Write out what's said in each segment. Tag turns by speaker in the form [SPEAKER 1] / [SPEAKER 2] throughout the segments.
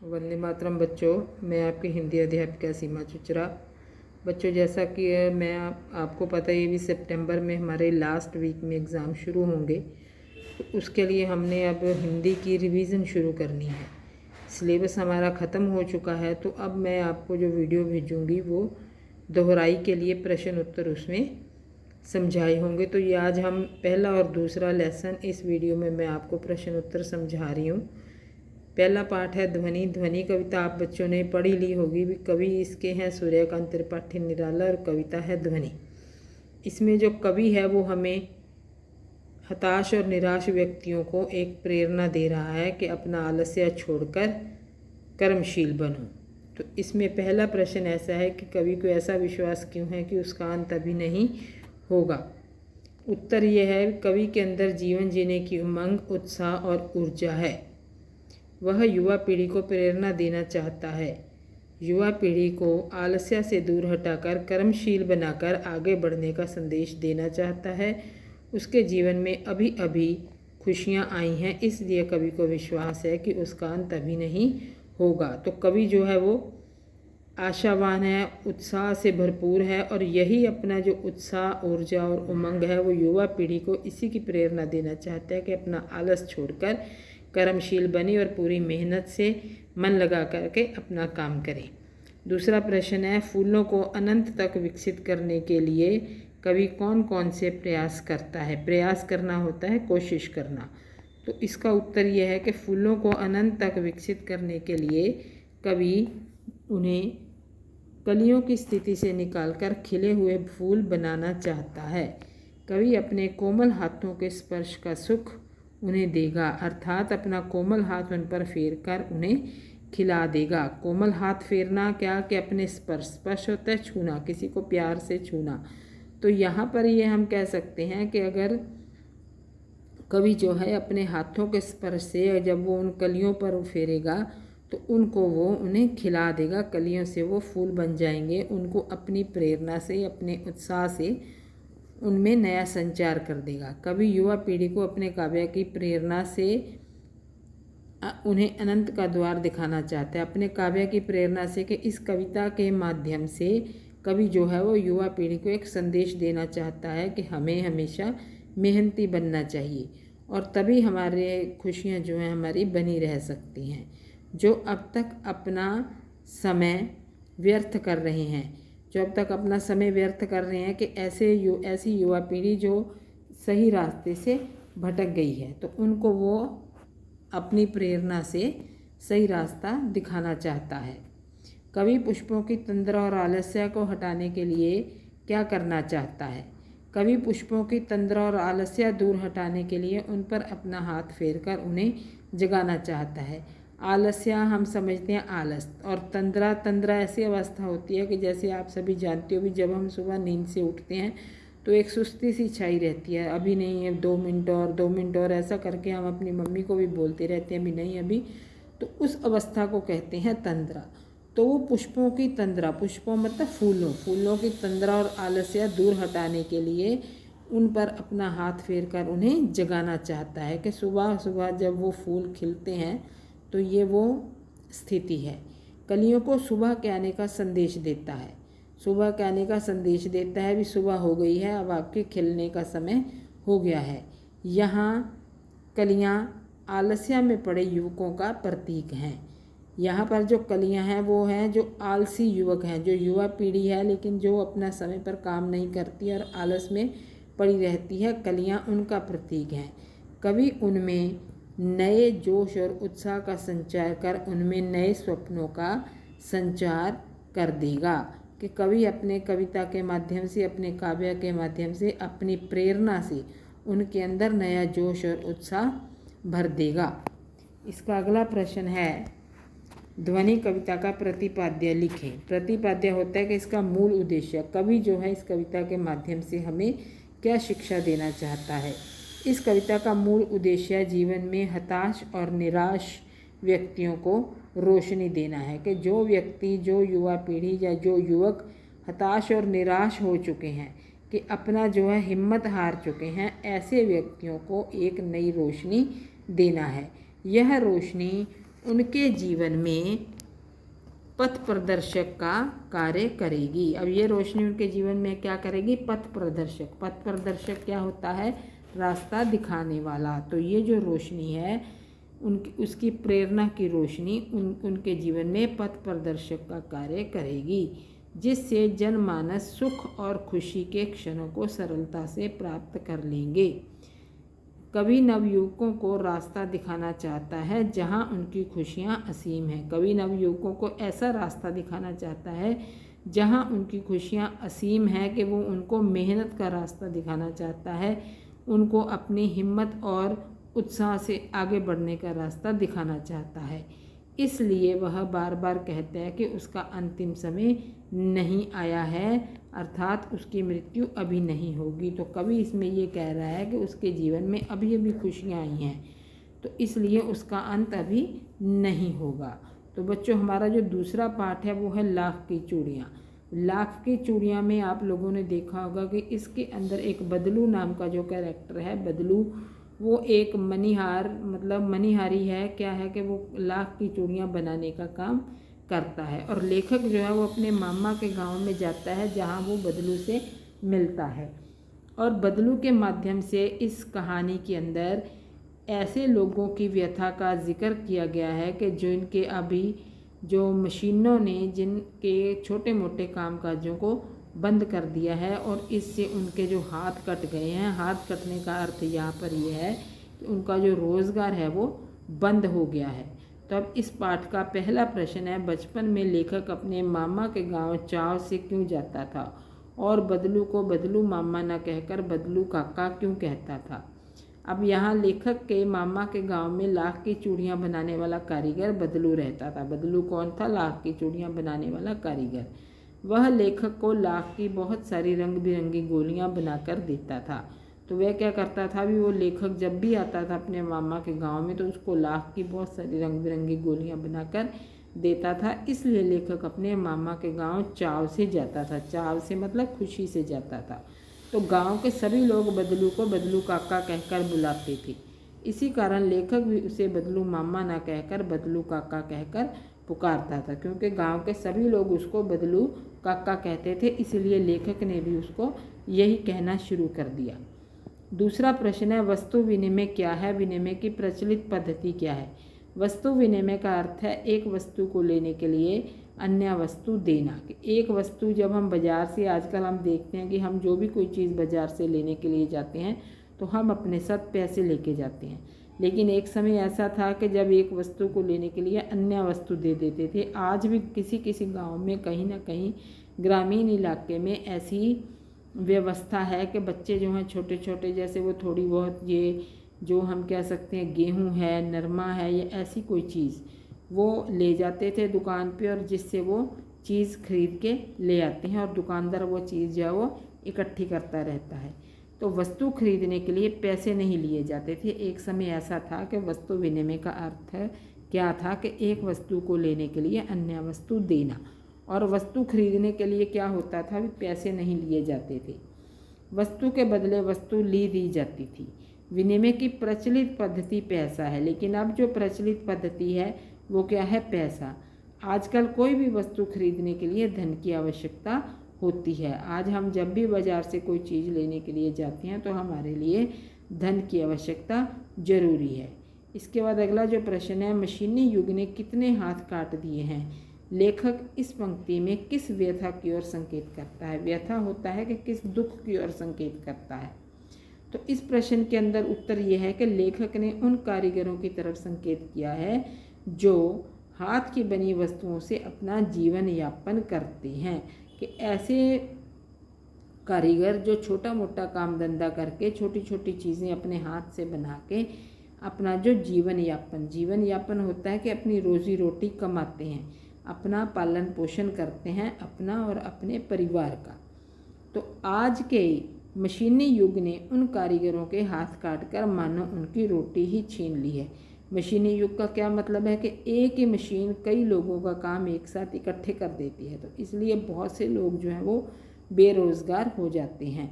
[SPEAKER 1] वंदे मातरम बच्चों, मैं आपकी हिंदी अध्यापिका सीमा चुचरा। बच्चों, जैसा कि आपको पता है, भी सितंबर में हमारे लास्ट वीक में एग्ज़ाम शुरू होंगे। तो उसके लिए हमने अब हिंदी की रिवीज़न शुरू करनी है। सिलेबस हमारा ख़त्म हो चुका है, तो अब मैं आपको जो वीडियो भेजूँगी वो दोहराई के लिए प्रश्न उत्तर उसमें समझाए होंगे। तो ये आज हम पहला और दूसरा लेसन इस वीडियो में मैं आपको प्रश्न उत्तर समझा रही हूँ। पहला पाठ है ध्वनि। ध्वनि कविता आप बच्चों ने पढ़ी ली होगी भी। कवि इसके हैं सूर्यकांत त्रिपाठी निराला और कविता है ध्वनि। इसमें जो कवि है वो हमें हताश और निराश व्यक्तियों को एक प्रेरणा दे रहा है कि अपना आलस्य छोड़कर कर्मशील बनो। तो इसमें पहला प्रश्न ऐसा है कि कवि को ऐसा विश्वास क्यों है कि उसका अंत अभी नहीं होगा। उत्तर यह है, कवि के अंदर जीवन जीने की उमंग, उत्साह और ऊर्जा है। वह युवा पीढ़ी को प्रेरणा देना चाहता है। युवा पीढ़ी को आलस्य से दूर हटाकर कर्मशील बनाकर आगे बढ़ने का संदेश देना चाहता है। उसके जीवन में अभी अभी खुशियाँ आई हैं, इसलिए कवि को विश्वास है कि उसका अंत अभी नहीं होगा। तो कवि जो है वो आशावान है, उत्साह से भरपूर है, और यही अपना जो उत्साह, ऊर्जा और उमंग है वो युवा पीढ़ी को इसी की प्रेरणा देना चाहता है कि अपना आलस छोड़कर कर्मशील बने और पूरी मेहनत से मन लगा करके अपना काम करें। दूसरा प्रश्न है, फूलों को अनंत तक विकसित करने के लिए कवि कौन कौन से प्रयास करता है। प्रयास करना होता है कोशिश करना। तो इसका उत्तर यह है कि फूलों को अनंत तक विकसित करने के लिए कवि उन्हें कलियों की स्थिति से निकालकर खिले हुए फूल बनाना चाहता है। कवि अपने कोमल हाथों के स्पर्श का सुख उन्हें देगा, अर्थात अपना कोमल हाथ उन पर फेर कर उन्हें खिला देगा। कोमल हाथ फेरना क्या कि अपने स्पर्श होता है छूना, किसी को प्यार से छूना। तो यहाँ पर ये हम कह सकते हैं कि अगर कवि जो है अपने हाथों के स्पर्श से जब वो उन कलियों पर फेरेगा तो उन्हें खिला देगा, कलियों से वो फूल बन जाएंगे। उनको अपनी प्रेरणा से, अपने उत्साह से उनमें नया संचार कर देगा। कवि युवा पीढ़ी को अपने काव्य की प्रेरणा से उन्हें अनंत का द्वार दिखाना चाहता है। अपने काव्य की प्रेरणा से कि इस कविता के माध्यम से कवि जो है वो युवा पीढ़ी को एक संदेश देना चाहता है कि हमें हमेशा मेहनती बनना चाहिए, और तभी हमारे खुशियाँ जो हैं हमारी बनी रह सकती हैं। जो अब तक अपना समय व्यर्थ कर रहे हैं, जो अब तक अपना समय व्यर्थ कर रहे हैं कि ऐसी युवा पीढ़ी जो सही रास्ते से भटक गई है, तो उनको वो अपनी प्रेरणा से सही रास्ता दिखाना चाहता है। कवि पुष्पों की तंद्रा और आलस्य को हटाने के लिए क्या करना चाहता है। कवि पुष्पों की तंद्रा और आलस्य दूर हटाने के लिए उन पर अपना हाथ फेरकर उन्हें जगाना चाहता है। आलस्य हम समझते हैं आलस, और तंद्रा ऐसी अवस्था होती है कि जैसे आप सभी जानते हो भी, जब हम सुबह नींद से उठते हैं तो एक सुस्ती सी छाई रहती है, अभी नहीं है, 2 मिनट और ऐसा करके हम अपनी मम्मी को भी बोलते रहते हैं अभी नहीं अभी। तो उस अवस्था को कहते हैं तंद्रा। तो वो पुष्पों की तंद्रा, पुष्पों मतलब फूलों की तंद्रा और आलस्य दूर हटाने के लिए उन पर अपना हाथ फेर कर उन्हें जगाना चाहता है कि सुबह सुबह जब वो फूल खिलते हैं तो ये वो स्थिति है। कलियों को सुबह के आने का संदेश देता है। सुबह के आने का संदेश देता है भी सुबह हो गई है, अब आपके खिलने का समय हो गया है। यहाँ कलियाँ आलस्य में पड़े युवकों का प्रतीक हैं। यहाँ पर जो कलियाँ हैं वो हैं जो आलसी युवक हैं, जो युवा पीढ़ी है लेकिन जो अपना समय पर काम नहीं करती और आलस में पड़ी रहती है, कलियाँ उनका प्रतीक हैं। कवि उनमें नए जोश और उत्साह का संचार कर उनमें नए स्वप्नों का संचार कर देगा। कि कवि अपने कविता के माध्यम से, अपने काव्य के माध्यम से, अपनी प्रेरणा से उनके अंदर नया जोश और उत्साह भर देगा। इसका अगला प्रश्न है, ध्वनि कविता का प्रतिपाद्य लिखें। प्रतिपाद्य होता है कि इसका मूल उद्देश्य, कवि जो है इस कविता के माध्यम से हमें क्या शिक्षा देना चाहता है। इस कविता का मूल उद्देश्य जीवन में हताश और निराश व्यक्तियों को रोशनी देना है। कि जो व्यक्ति, जो युवा पीढ़ी या जो युवक हताश और निराश हो चुके हैं, कि अपना जो है हिम्मत हार चुके हैं, ऐसे व्यक्तियों को एक नई रोशनी देना है। यह रोशनी उनके जीवन में पथ प्रदर्शक का कार्य करेगी। अब ये रोशनी उनके जीवन में क्या करेगी? पथ प्रदर्शक। पथ प्रदर्शक क्या होता है? रास्ता दिखाने वाला। तो ये जो रोशनी है उसकी प्रेरणा की रोशनी उनके जीवन में पथ प्रदर्शक का कार्य करेगी, जिससे जनमानस सुख और खुशी के क्षणों को सरलता से प्राप्त कर लेंगे। कवि नवयुवकों को रास्ता दिखाना चाहता है जहां उनकी खुशियां असीम हैं। कवि नवयुवकों को ऐसा रास्ता दिखाना चाहता है जहां उनकी खुशियां असीम हैं, कि वो उनको मेहनत का रास्ता दिखाना चाहता है, उनको अपनी हिम्मत और उत्साह से आगे बढ़ने का रास्ता दिखाना चाहता है। इसलिए वह बार बार कहता है कि उसका अंतिम समय नहीं आया है, अर्थात उसकी मृत्यु अभी नहीं होगी। तो कवि इसमें ये कह रहा है कि उसके जीवन में अभी अभी खुशियाँ आई हैं, तो इसलिए उसका अंत अभी नहीं होगा। तो बच्चों, हमारा जो दूसरा पाठ है वो है लाख की चूड़ियाँ। लाख की चूड़ियाँ में आप लोगों ने देखा होगा कि इसके अंदर एक बदलू नाम का जो कैरेक्टर है, बदलू, वो एक मनिहार मतलब मनिहारी है। क्या है कि वो लाख की चूड़ियाँ बनाने का काम करता है, और लेखक जो है वो अपने मामा के गांव में जाता है जहां वो बदलू से मिलता है। और बदलू के माध्यम से इस कहानी के अंदर ऐसे लोगों की व्यथा का जिक्र किया गया है कि जिनके अभी जो मशीनों ने जिनके छोटे मोटे कामकाजों को बंद कर दिया है, और इससे उनके जो हाथ कट गए हैं। हाथ कटने का अर्थ यहाँ पर यह है कि उनका जो रोज़गार है वो बंद हो गया है। तो अब इस पाठ का पहला प्रश्न है, बचपन में लेखक अपने मामा के गांव चाव से क्यों जाता था, और बदलू को बदलू मामा न कहकर बदलू काका क्यों कहता था। अब यहाँ लेखक के मामा के गांव में लाख की चूड़ियाँ बनाने वाला कारीगर बदलू रहता था। बदलू कौन था? लाख की चूड़ियाँ बनाने वाला कारीगर। वह लेखक को लाख की बहुत सारी रंग बिरंगी गोलियाँ बनाकर देता था। तो वह क्या करता था भी, वो लेखक जब भी आता था अपने मामा के गांव में तो उसको लाख की बहुत सारी रंग बिरंगी गोलियां बनाकर देता था। इसलिए लेखक अपने मामा के गांव चाव से जाता था। चाव से मतलब खुशी से जाता था। तो गांव के सभी लोग बदलू को बदलू काका कहकर बुलाते थे। इसी कारण लेखक भी उसे बदलू मामा ना कहकर बदलू काका कहकर पुकारता था, क्योंकि गांव के सभी लोग उसको बदलू काका कहते थे, इसलिए लेखक ने भी उसको यही कहना शुरू कर दिया। दूसरा प्रश्न है, वस्तु विनिमय क्या है? विनिमय की प्रचलित पद्धति क्या है? वस्तु विनिमय का अर्थ है एक वस्तु को लेने के लिए अन्य वस्तु देना। एक वस्तु जब हम बाज़ार से, आजकल हम देखते हैं कि हम जो भी कोई चीज़ बाज़ार से लेने के लिए जाते हैं तो हम अपने साथ पैसे लेके जाते हैं, लेकिन एक समय ऐसा था कि जब एक वस्तु को लेने के लिए अन्य वस्तु दे देते थे। आज भी किसी किसी गाँव में कहीं ना कहीं ग्रामीण इलाके में ऐसी व्यवस्था है कि बच्चे जो हैं छोटे छोटे, जैसे वो थोड़ी बहुत ये जो हम कह सकते हैं गेहूं है, नरमा है, या ऐसी कोई चीज़ वो ले जाते थे दुकान पे, और जिससे वो चीज़ खरीद के ले आते हैं, और दुकानदार वो चीज़ जो है वो इकट्ठी करता रहता है। तो वस्तु खरीदने के लिए पैसे नहीं लिए जाते थे। एक समय ऐसा था कि वस्तु विनिमय का अर्थ क्या था कि एक वस्तु को लेने के लिए अन्य वस्तु देना, और वस्तु खरीदने के लिए क्या होता था, भी पैसे नहीं लिए जाते थे। वस्तु के बदले वस्तु दी जाती थी। विनिमय की प्रचलित पद्धति पैसा है, लेकिन अब जो प्रचलित पद्धति है वो क्या है? पैसा। आजकल कोई भी वस्तु खरीदने के लिए धन की आवश्यकता होती है। आज हम जब भी बाज़ार से कोई चीज़ लेने के लिए जाते हैं तो हमारे लिए धन की आवश्यकता जरूरी है। इसके बाद अगला जो प्रश्न है, मशीनी युग ने कितने हाथ काट दिए हैं? लेखक इस पंक्ति में किस व्यथा की ओर संकेत करता है? व्यथा होता है कि किस दुख की ओर संकेत करता है? तो इस प्रश्न के अंदर उत्तर यह है कि लेखक ने उन कारीगरों की तरफ संकेत किया है जो हाथ की बनी वस्तुओं से अपना जीवन यापन करते हैं। कि ऐसे कारीगर जो छोटा मोटा काम धंधा करके छोटी छोटी चीज़ें अपने हाथ से बना के अपना जो जीवन यापन होता है कि अपनी रोजी रोटी कमाते हैं, अपना पालन पोषण करते हैं, अपना और अपने परिवार का। तो आज के मशीनी युग ने उन कारीगरों के हाथ काटकर मानो उनकी रोटी ही छीन ली है। मशीनी युग का क्या मतलब है कि एक ही मशीन कई लोगों का काम एक साथ इकट्ठे कर देती है, तो इसलिए बहुत से लोग जो हैं वो बेरोज़गार हो जाते हैं।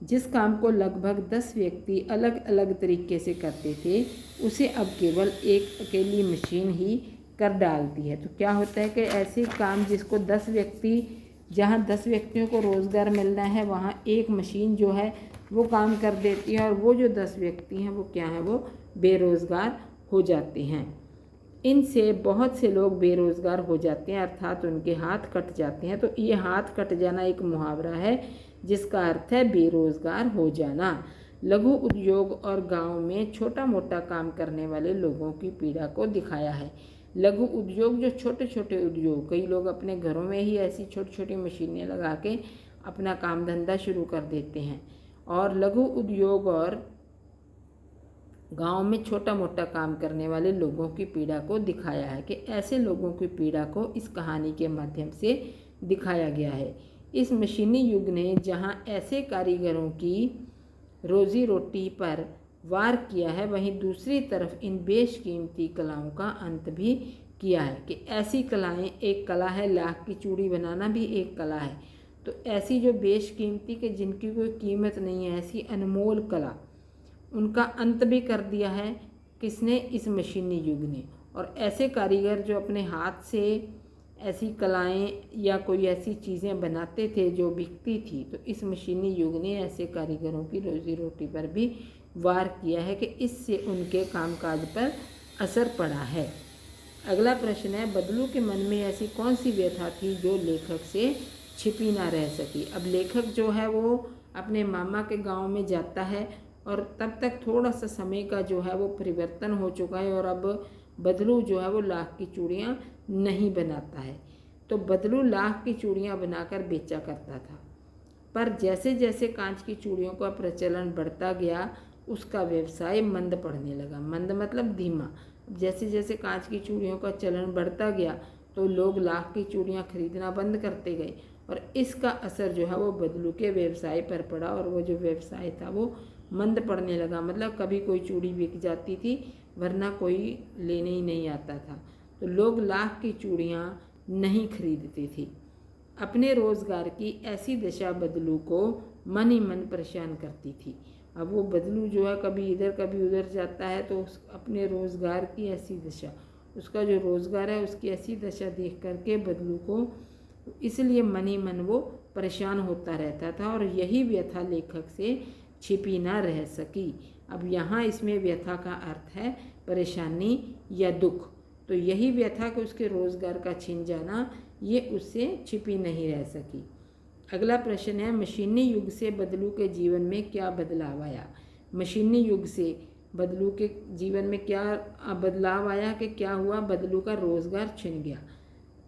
[SPEAKER 1] जिस काम को लगभग 10 व्यक्ति अलग अलग तरीके से करते थे उसे अब केवल एक अकेली मशीन ही कर डालती है। तो क्या होता है कि ऐसे काम जिसको 10 व्यक्ति, जहाँ 10 व्यक्तियों को रोज़गार मिलना है वहाँ एक मशीन जो है वो काम कर देती है और वो जो 10 व्यक्ति हैं वो क्या है, वो बेरोज़गार हो जाते हैं। इनसे बहुत से लोग बेरोज़गार हो जाते हैं, अर्थात उनके हाथ कट जाते हैं। तो ये हाथ कट जाना एक मुहावरा है जिसका अर्थ है बेरोज़गार हो जाना। लघु उद्योग और गांव में छोटा मोटा काम करने वाले लोगों की पीड़ा को दिखाया है। लघु उद्योग जो छोटे छोटे उद्योग, कई लोग अपने घरों में ही ऐसी छोटी छोटी मशीनें लगा के अपना काम धंधा शुरू कर देते हैं। और लघु उद्योग और गांव में छोटा मोटा काम करने वाले लोगों की पीड़ा को दिखाया है कि ऐसे लोगों की पीड़ा को इस कहानी के माध्यम से दिखाया गया है। इस मशीनी युग ने जहां ऐसे कारीगरों की रोजी रोटी पर वार किया है, वहीं दूसरी तरफ इन बेशकीमती कलाओं का अंत भी किया है कि ऐसी कलाएं, एक कला है लाख की चूड़ी बनाना भी एक कला है। तो ऐसी जो बेशकीमती के जिनकी कोई कीमत नहीं है, ऐसी अनमोल कला, उनका अंत भी कर दिया है किसने, इस मशीनी युग ने। और ऐसे कारीगर जो अपने हाथ से ऐसी कलाएं या कोई ऐसी चीज़ें बनाते थे जो बिकती थी, तो इस मशीनी युग ने ऐसे कारीगरों की रोजी रोटी पर भी वार किया है कि इससे उनके कामकाज पर असर पड़ा है। अगला प्रश्न है, बदलू के मन में ऐसी कौन सी व्यथा थी जो लेखक से छिपी ना रह सकी। अब लेखक जो है वो अपने मामा के गांव में जाता है और तब तक थोड़ा सा समय का जो है वो परिवर्तन हो चुका है और अब बदलू जो है वो लाख की चूड़ियाँ नहीं बनाता है। तो बदलू लाख की चूड़ियाँ बनाकर बेचा करता था, पर जैसे जैसे कांच की चूड़ियों का प्रचलन बढ़ता गया उसका व्यवसाय मंद पड़ने लगा। मंद मतलब धीमा। जैसे जैसे कांच की चूड़ियों का चलन बढ़ता गया तो लोग लाख की चूड़ियाँ खरीदना बंद करते गए और इसका असर जो है वो बदलू के व्यवसाय पर पड़ा और वो जो व्यवसाय था वो मंद पड़ने लगा। मतलब कभी कोई चूड़ी बिक जाती थी वरना कोई लेने ही नहीं आता था। तो लोग लाख की चूड़ियाँ नहीं खरीदते थे। अपने रोज़गार की ऐसी दशा बदलू को मन ही मन परेशान करती थी। अब वो बदलू जो है कभी इधर कभी उधर जाता है तो अपने रोज़गार की ऐसी दशा, उसका जो रोज़गार है उसकी ऐसी दशा देख करके बदलू को इसलिए मन ही मन वो परेशान होता रहता था और यही व्यथा लेखक से छिपी ना रह सकी। अब यहाँ इसमें व्यथा का अर्थ है परेशानी या दुख। तो यही व्यथा कि उसके रोज़गार का छिन जाना, ये उससे छिपी नहीं रह सकी। अगला प्रश्न है, मशीनी युग से बदलू के जीवन में क्या बदलाव आया। मशीनी युग से बदलू के जीवन में क्या बदलाव आया कि क्या हुआ, बदलू का रोज़गार छिन गया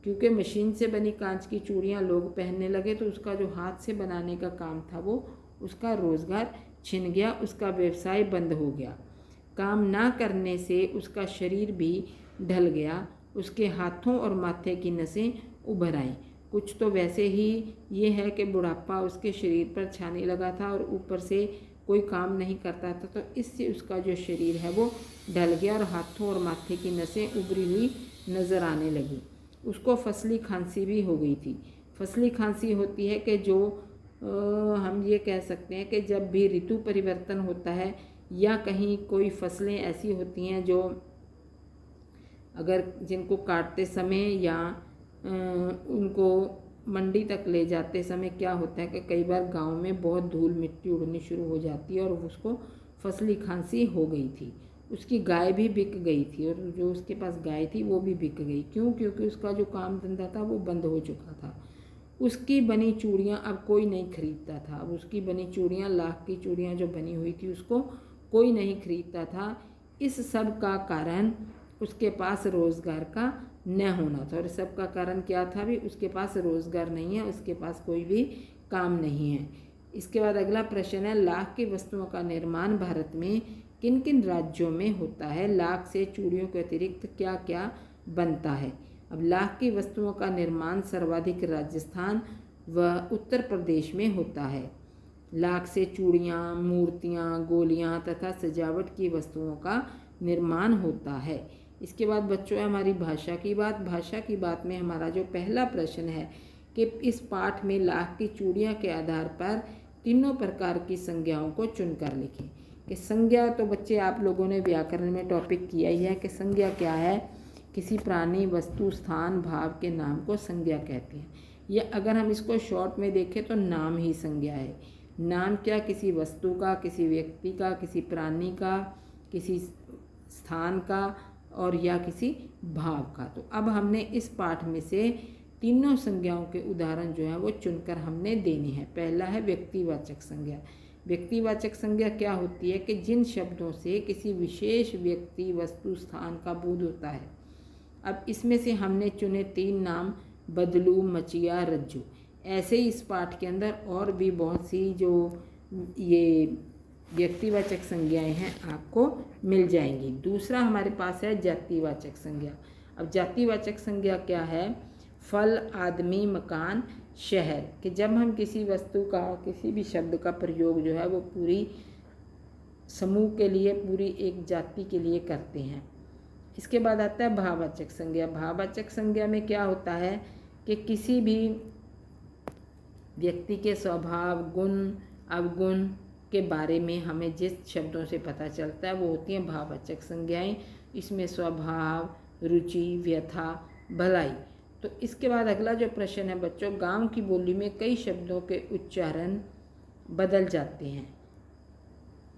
[SPEAKER 1] क्योंकि मशीन से बनी कांच की चूड़ियाँ लोग पहनने लगे तो उसका जो हाथ से बनाने का काम था वो उसका रोज़गार छिन गया, उसका व्यवसाय बंद हो गया। काम ना करने से उसका शरीर भी ढल गया, उसके हाथों और माथे की नसें उभर आईं। कुछ तो वैसे ही ये है कि बुढ़ापा उसके शरीर पर छाने लगा था और ऊपर से कोई काम नहीं करता था, तो इससे उसका जो शरीर है वो ढल गया और हाथों और माथे की नसें उभरी हुई नज़र आने लगी। उसको फसली खांसी भी हो गई थी। फसली खांसी होती है कि जो हम ये कह सकते हैं कि जब भी ऋतु परिवर्तन होता है या कहीं कोई फसलें ऐसी होती हैं जो अगर जिनको काटते समय या उनको मंडी तक ले जाते समय क्या होता है कि कई बार गांव में बहुत धूल मिट्टी उड़नी शुरू हो जाती है और उसको फसली खांसी हो गई थी। उसकी गाय भी बिक गई थी और जो उसके पास गाय थी वो भी बिक गई। क्यों? क्योंकि उसका जो काम धंधा था वो बंद हो चुका था। उसकी बनी चूड़ियाँ अब कोई नहीं खरीदता था। अब उसकी बनी चूड़ियाँ, लाख की चूड़ियाँ जो बनी हुई थी उसको कोई नहीं खरीदता था। इस सब का कारण उसके पास रोज़गार का न होना था। और सब का कारण क्या था? भी उसके पास रोज़गार नहीं है, उसके पास कोई भी काम नहीं है। इसके बाद अगला प्रश्न है, लाख की वस्तुओं का निर्माण भारत में किन किन राज्यों में होता है। लाख से चूड़ियों के अतिरिक्त क्या क्या बनता है। अब लाख की वस्तुओं का निर्माण सर्वाधिक राजस्थान व उत्तर प्रदेश में होता है। लाख से चूड़ियाँ, मूर्तियाँ, गोलियाँ तथा सजावट की वस्तुओं का निर्माण होता है। इसके बाद बच्चों है हमारी भाषा की बात। भाषा की बात में हमारा जो पहला प्रश्न है कि इस पाठ में लाख की चूड़ियाँ के आधार पर तीनों प्रकार की संज्ञाओं को चुनकर लिखें। कि संज्ञा तो बच्चे आप लोगों ने व्याकरण में टॉपिक किया ही है कि संज्ञा क्या है। किसी प्राणी, वस्तु, स्थान, भाव के नाम को संज्ञा कहते हैं। या अगर हम इसको शॉर्ट में देखें तो नाम ही संज्ञा है। नाम क्या, किसी वस्तु का, किसी व्यक्ति का, किसी प्राणी का, किसी स्थान का और या किसी भाव का। तो अब हमने इस पाठ में से तीनों संज्ञाओं के उदाहरण जो है वो चुनकर हमने देने हैं। पहला है व्यक्तिवाचक संज्ञा। व्यक्तिवाचक संज्ञा क्या होती है कि जिन शब्दों से किसी विशेष व्यक्ति, वस्तु, स्थान का बोध होता है। अब इसमें से हमने चुने 3 नाम, बदलू, मचिया, रज्जू। ऐसे ही इस पाठ के अंदर और भी बहुत सी जो ये व्यक्तिवाचक संज्ञाएं हैं आपको मिल जाएंगी। दूसरा हमारे पास है जातिवाचक संज्ञा। अब जातिवाचक संज्ञा क्या है? फल, आदमी, मकान, शहर। कि जब हम किसी वस्तु का, किसी भी शब्द का प्रयोग जो है वो पूरी समूह के लिए, पूरी एक जाति के लिए करते हैं। इसके बाद आता है भाववाचक संज्ञा। भाववाचक संज्ञा में क्या होता है कि किसी भी व्यक्ति के स्वभाव, गुण, अवगुण के बारे में हमें जिस शब्दों से पता चलता है वो होती हैं भाववाचक संज्ञाएं। इसमें स्वभाव, रुचि, व्यथा, भलाई। तो इसके बाद अगला जो प्रश्न है बच्चों, गांव की बोली में कई शब्दों के उच्चारण बदल जाते हैं।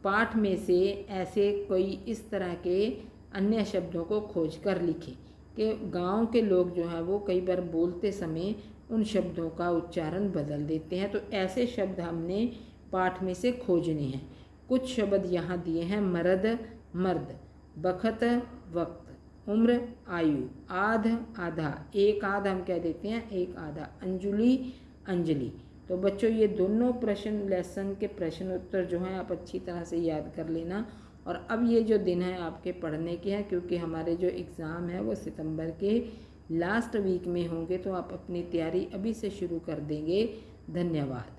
[SPEAKER 1] पाठ में से ऐसे कोई इस तरह के अन्य शब्दों को खोज कर लिखें कि गांव के लोग जो हैं वो कई बार बोलते समय उन शब्दों का उच्चारण बदल देते हैं। तो ऐसे शब्द हमने पाठ में से खोजने हैं। कुछ शब्द यहाँ दिए हैं, मर्द, मर्द, बखत, वक्त, उम्र, आयु, आध, आधा, एक आध हम कह देते हैं, एक आधा, अंजुलि, अंजलि। तो बच्चों ये दोनों प्रश्न, लेसन के प्रश्न उत्तर जो हैं आप अच्छी तरह से याद कर लेना। और अब ये जो दिन है आपके पढ़ने के हैं, क्योंकि हमारे जो एग्ज़ाम है वो सितंबर के लास्ट वीक में होंगे, तो आप अपनी तैयारी अभी से शुरू कर देंगे। धन्यवाद।